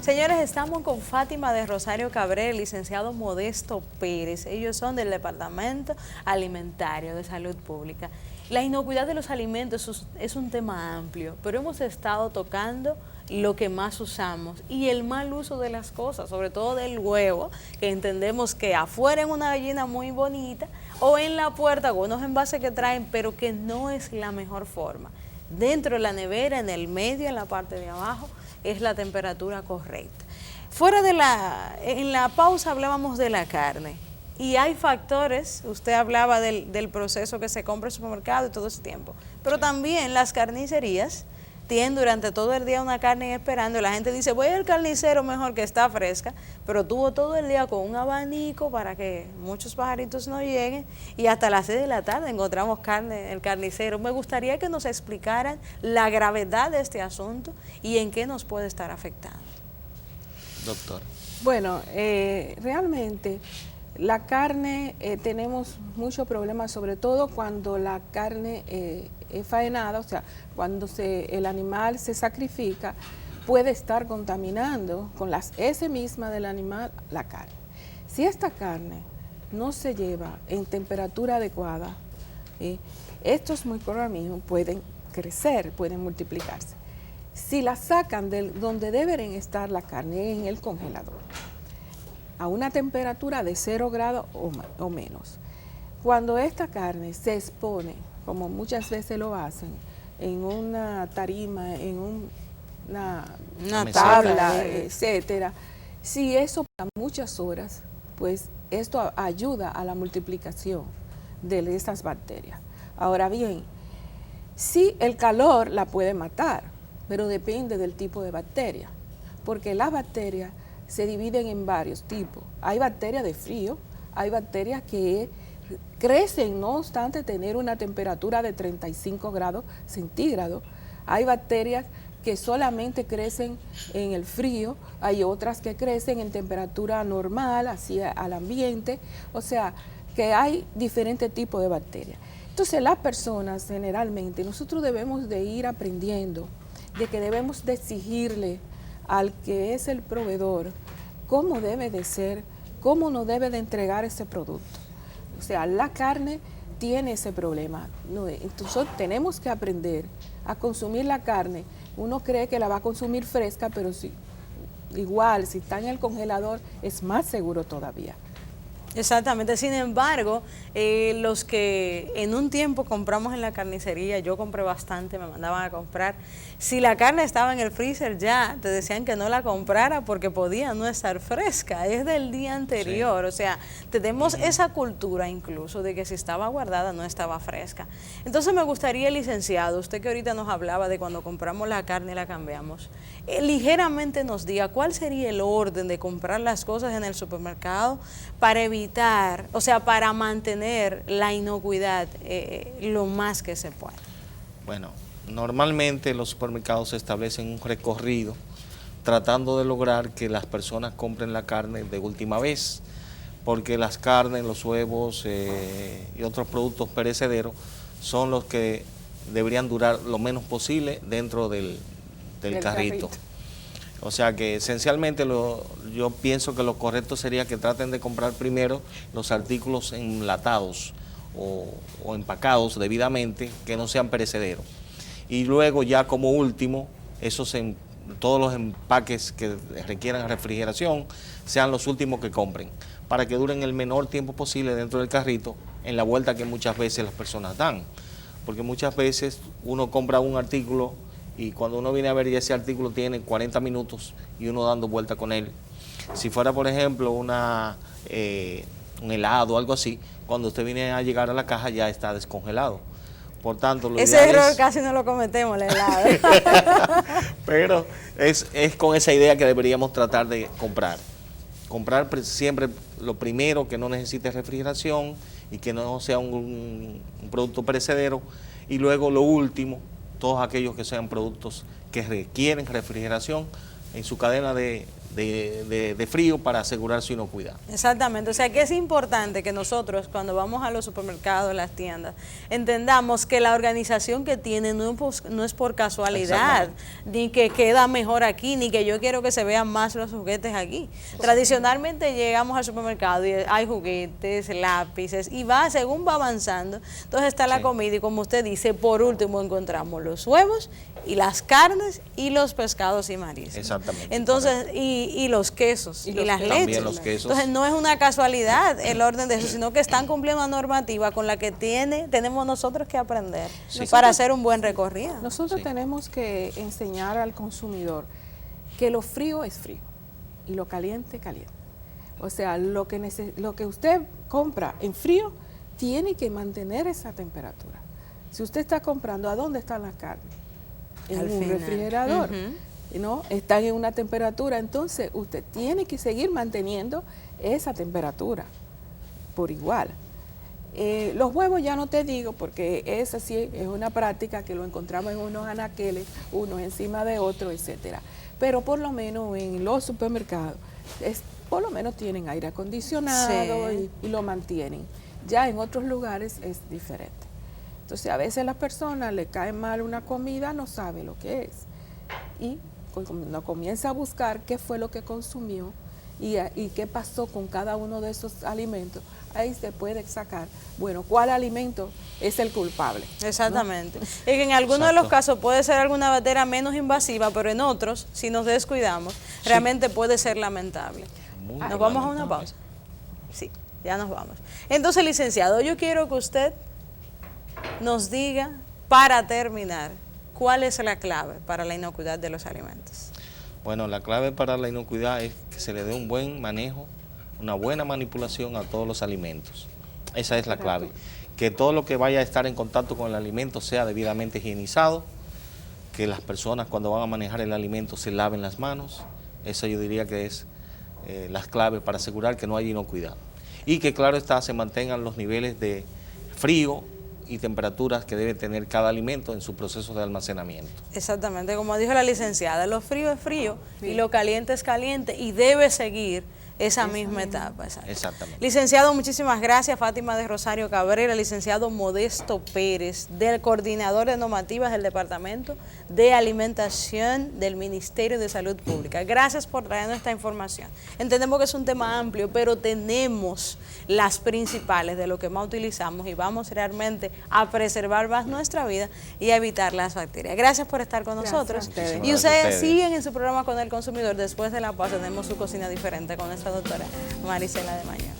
Señores, estamos con Fátima de Rosario Cabrera, licenciado Modesto Pérez. Ellos son del Departamento Alimentario de Salud Pública. La inocuidad de los alimentos es un tema amplio, pero hemos estado tocando lo que más usamos y el mal uso de las cosas, sobre todo del huevo, que entendemos que afuera en una gallina muy bonita o en la puerta con unos envases que traen, pero que no es la mejor forma. Dentro de la nevera, en el medio, en la parte de abajo, es la temperatura correcta. En la pausa hablábamos de la carne. Y hay factores, usted hablaba del proceso que se compra en el supermercado y todo ese tiempo, pero también las carnicerías tienen durante todo el día una carne esperando, y la gente dice, voy al carnicero mejor que está fresca, pero tuvo todo el día con un abanico para que muchos pajaritos no lleguen, y hasta las 6 de la tarde encontramos carne en el carnicero. Me gustaría que nos explicaran la gravedad de este asunto y en qué nos puede estar afectando. Doctor. Bueno, realmente la carne tenemos muchos problemas, sobre todo cuando la carne es faenada, o sea, cuando el animal se sacrifica, puede estar contaminando con las heces mismas del animal la carne. Si esta carne no se lleva en temperatura adecuada, estos microorganismos pueden crecer, pueden multiplicarse. Si la sacan de donde deberían estar la carne, en el congelador, a una temperatura de 0 grados o menos. Cuando esta carne se expone, como muchas veces lo hacen, en una tarima, en una tabla, etcétera, si eso pasa muchas horas, pues esto ayuda a la multiplicación de esas bacterias. Ahora bien, sí, el calor la puede matar, pero depende del tipo de bacteria, porque las bacterias se dividen en varios tipos. Hay bacterias de frío, hay bacterias que crecen no obstante tener una temperatura de 35 grados centígrados. Hay bacterias que solamente crecen en el frío, hay otras que crecen en temperatura normal, así al ambiente, o sea, que hay diferentes tipos de bacterias. Entonces las personas generalmente, nosotros debemos de ir aprendiendo, de que debemos de exigirle al que es el proveedor cómo debe de ser, cómo nos debe de entregar ese producto. O sea, la carne tiene ese problema. Entonces tenemos que aprender a consumir la carne. Uno cree que la va a consumir fresca, pero igual, si está en el congelador, es más seguro todavía. Exactamente, sin embargo, los que en un tiempo compramos en la carnicería, yo compré bastante, me mandaban a comprar, si la carne estaba en el freezer ya, te decían que no la comprara porque podía no estar fresca, es del día anterior, sí. O sea, tenemos esa cultura incluso de que si estaba guardada no estaba fresca. Entonces me gustaría, licenciado, usted que ahorita nos hablaba de cuando compramos la carne y la cambiamos, ligeramente nos diga cuál sería el orden de comprar las cosas en el supermercado para evitar, o sea, para mantener la inocuidad lo más que se pueda. Bueno, normalmente los supermercados establecen un recorrido tratando de lograr que las personas compren la carne de última vez, porque las carnes, los huevos y otros productos perecederos son los que deberían durar lo menos posible dentro del carrito. O sea que esencialmente yo pienso que lo correcto sería que traten de comprar primero los artículos enlatados o empacados debidamente, que no sean perecederos. Y luego ya como último, todos los empaques que requieran refrigeración sean los últimos que compren, para que duren el menor tiempo posible dentro del carrito en la vuelta que muchas veces las personas dan. Porque muchas veces uno compra un artículo y cuando uno viene a ver ya ese artículo tiene 40 minutos y uno dando vuelta con él. Si fuera, por ejemplo, un helado o algo así, cuando usted viene a llegar a la caja ya está descongelado. Por tanto, ese error casi no lo cometemos, el helado. Pero es con esa idea que deberíamos tratar de comprar. Comprar siempre lo primero que no necesite refrigeración y que no sea un producto perecedero. Y luego lo último, todos aquellos que sean productos que requieren refrigeración en su cadena de de frío para asegurar su inocuidad. Exactamente, o sea que es importante que nosotros cuando vamos a los supermercados, las tiendas, entendamos que la organización que tiene no es por casualidad, ni que queda mejor aquí, ni que yo quiero que se vean más los juguetes aquí. Tradicionalmente llegamos al supermercado y hay juguetes, lápices, y según va avanzando, entonces está la comida y como usted dice, por último encontramos los huevos y las carnes y los pescados y mariscos. Exactamente. Entonces, y los quesos y las leches. Los quesos. Entonces no es una casualidad el orden de eso, sino que están cumpliendo una normativa con la que tenemos nosotros que aprender para hacer un buen recorrido. Nosotros tenemos que enseñar al consumidor que lo frío es frío y lo caliente, caliente. O sea, lo que usted compra en frío tiene que mantener esa temperatura. Si usted está comprando, ¿a dónde están las carnes? En un refrigerador. ¿No? Están en una temperatura, entonces usted tiene que seguir manteniendo esa temperatura por igual. Los huevos ya no te digo, porque esa sí es una práctica que lo encontramos en unos anaqueles, unos encima de otros, etcétera. Pero por lo menos en los supermercados, por lo menos tienen aire acondicionado y lo mantienen. Ya en otros lugares es diferente. Entonces a veces a las personas le cae mal una comida, no sabe lo que es. Y cuando comienza a buscar qué fue lo que consumió y qué pasó con cada uno de esos alimentos, ahí se puede sacar, bueno, cuál alimento es el culpable. Exactamente. ¿No? Y que en algunos de los casos puede ser alguna bacteria menos invasiva, pero en otros, si nos descuidamos, realmente puede ser lamentable. ¿Nos vamos a una pausa? Sí, ya nos vamos. Entonces, licenciado, yo quiero que usted nos diga, para terminar, ¿cuál es la clave para la inocuidad de los alimentos? Bueno, la clave para la inocuidad es que se le dé un buen manejo, una buena manipulación a todos los alimentos. Esa es la clave. Que todo lo que vaya a estar en contacto con el alimento sea debidamente higienizado, que las personas cuando van a manejar el alimento se laven las manos. Esa yo diría que es las claves para asegurar que no haya inocuidad. Y que claro está, se mantengan los niveles de frío y temperaturas que debe tener cada alimento en su proceso de almacenamiento. Exactamente, como dijo la licenciada, lo frío es frío y lo caliente es caliente y debe seguir esa misma etapa. Exactamente. Licenciado, muchísimas gracias. Fátima de Rosario Cabrera, licenciado Modesto Pérez, del coordinador de normativas del Departamento de Alimentación del Ministerio de Salud Pública. Gracias por traernos esta información. Entendemos que es un tema amplio, pero tenemos las principales de lo que más utilizamos y vamos realmente a preservar más nuestra vida y a evitar las bacterias. Gracias por estar con nosotros. Y ustedes siguen en su programa Con el Consumidor. Después de la pausa tenemos su cocina diferente con nuestra doctora Marisela de Mañana.